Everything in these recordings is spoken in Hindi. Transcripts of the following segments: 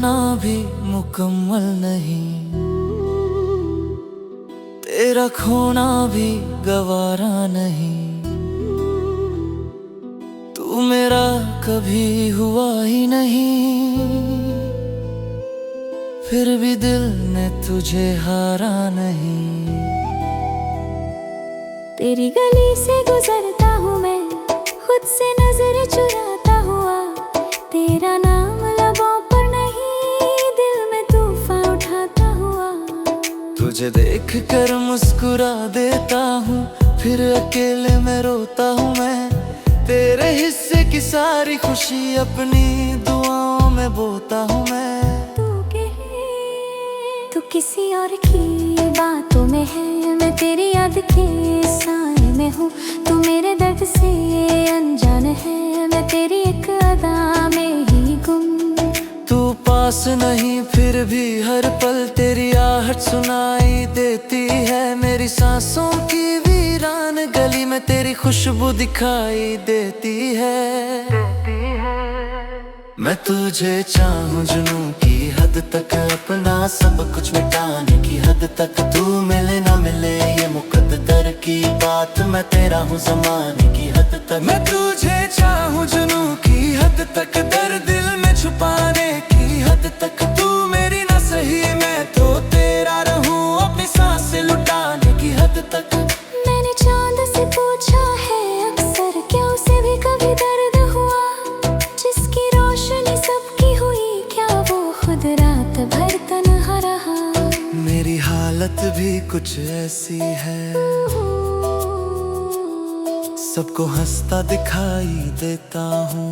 होना भी मुकम्मल नहीं, तेरा खोना भी गवारा नहीं। तू मेरा कभी हुआ ही नहीं, फिर भी दिल ने तुझे हारा नहीं। तेरी गली से गुजरता हूँ मैं, खुद से नजर चुराता हुआ। तेरा नाम लबों पर नहीं, दिल में तूफान उठाता हुआ। तुझे देख कर मुस्कुरा देता हूँ, फिर अकेले में रोता हूँ मैं। तेरे हिस्से की सारी खुशी अपनी दुआओं में बोता हूँ मैं। तू किसी और की बातों में है, मैं तेरी याद के साए में हूँ। तू मेरे दर्द से अनजान है, मैं तेरी एक अदा में ही गुम। तू पास नहीं फिर भी हर पल तेरी आहट सुनाई देती है। मेरी सांसों की वीरान गली में तेरी खुशबू दिखाई देती है। मैं तुझे चाहूं जुनूं की हद तक, अपना सब कुछ मिटाने की हद तक। तू मिले ना मिले ये मुकद्दर की बात, मैं तेरा हूँ ज़माने की हद तक। मैं तुझे चाहूं जुनूं की हद तक, दर्द दिल में छुपाने की हद तक। तू मेरी ना सही मैं तो तेरा रहूं, अपनी सांसें लुटाने की हद तक। मैंने चांद से पूछा है अक्सर, क्या उसे भी कभी दर्द हुआ? जिसकी रोशनी सबकी हुई, क्या वो खुद रात भर तन्हा रहा? मेरी हालत भी कुछ ऐसी है, सबको हंसता दिखाई देता हूँ।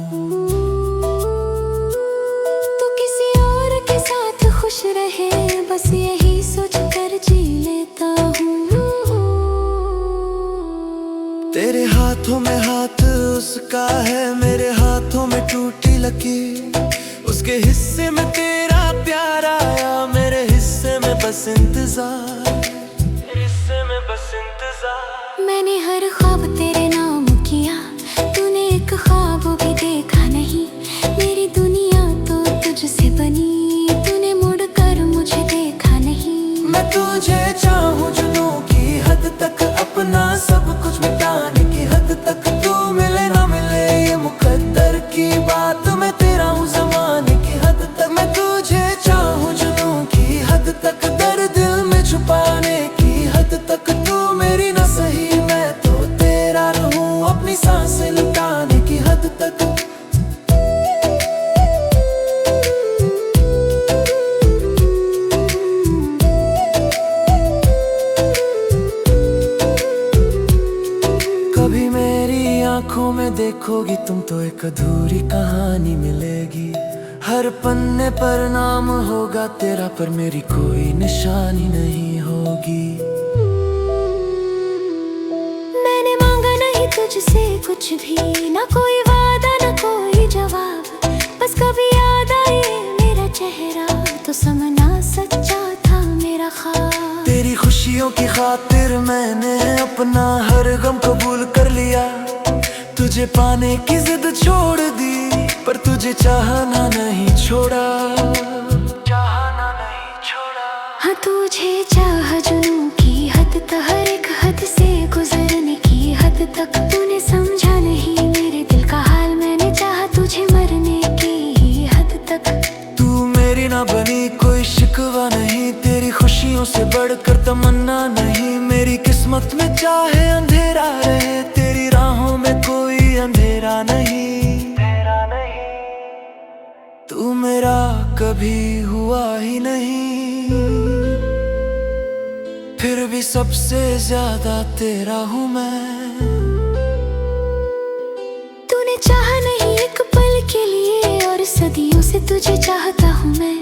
तू किसी और के साथ खुश रहे, बस यही सोच कर जी लेता हूँ। तेरे हाथों में हाथ उसका है, मेरे हाथों में टूटी लकीर। उसके हिस्से में तेरा प्यार आया, मेरे हिस्से में बस इंतजार, हिस्से में बस इंतजार। मैंने हर ख्वाब तेरे नाम किया, तूने एक ख्वाब भी देखा नहीं। मेरी दुनिया तो तुझसे बनी, तूने मुड़ कर मुझे देखा नहीं। मैं तुझे चाहूं जुनूं की हद तक, अपना सब कुछ मिटाने की हद तक। तू मिले ना मिले ये मुकद्दर की बात, मैं तेरा हूँ ज़माने की हद तक। मैं तुझे चाहूं जुनूं की हद तक, दर्द दिल में छुपाने की हद तक। तू मेरी ना सही मैं तो तेरा रहूं, अपनी सांसें लुटाने की हद तक। कभी मेरी आंखों में देखोगी तुम तो एक अधूरी कहानी मिलेगी। हर पन्ने पर नाम होगा तेरा, पर मेरी कोई निशानी नहीं होगी। मैंने मांगा नहीं तुझसे कुछ भी, ना कोई वादा ना कोई जवाब। बस कभी याद आए मेरा चेहरा, तो समझना सच्चा था मेरा ख्वाब। तेरी खुशियों की खातिर मैंने अपना हर गम कबूल कर लिया। तुझे पाने की जिद छोड़ दी, पर तुझे चाहना नहीं छोड़ा, चाहना नहीं छोड़ा। हाँ तुझे चाह जुनूं की हद तक, हर एक हद से गुजरने की हद तक। तूने समझा नहीं मेरे दिल का हाल, मैंने चाहा तुझे मरने की हद तक। तू मेरी ना बनी कोई शिकवा नहीं, तेरी खुशियों से बढ़कर तमन्ना नहीं। मेरी किस्मत में चाहे अंधेरा रहे, तेरी राहों में कोई अंधेरा नहीं, तेरा नहीं। तू मेरा कभी हुआ ही नहीं, फिर भी सबसे ज्यादा तेरा हूँ मैं। तूने चाहा नहीं एक पल के लिए, और सदियों से तुझे चाहता हूँ मैं।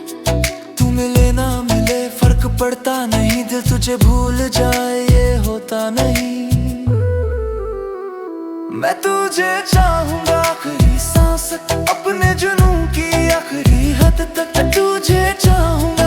तू मिले ना मिले फर्क पड़ता नहीं, दिल तुझे भूल जाए ये होता नहीं। मैं तुझे चाहूंगा आखिरी सांस, अपने जुनून की आखिरी हद तक। तुझे चाहूंगा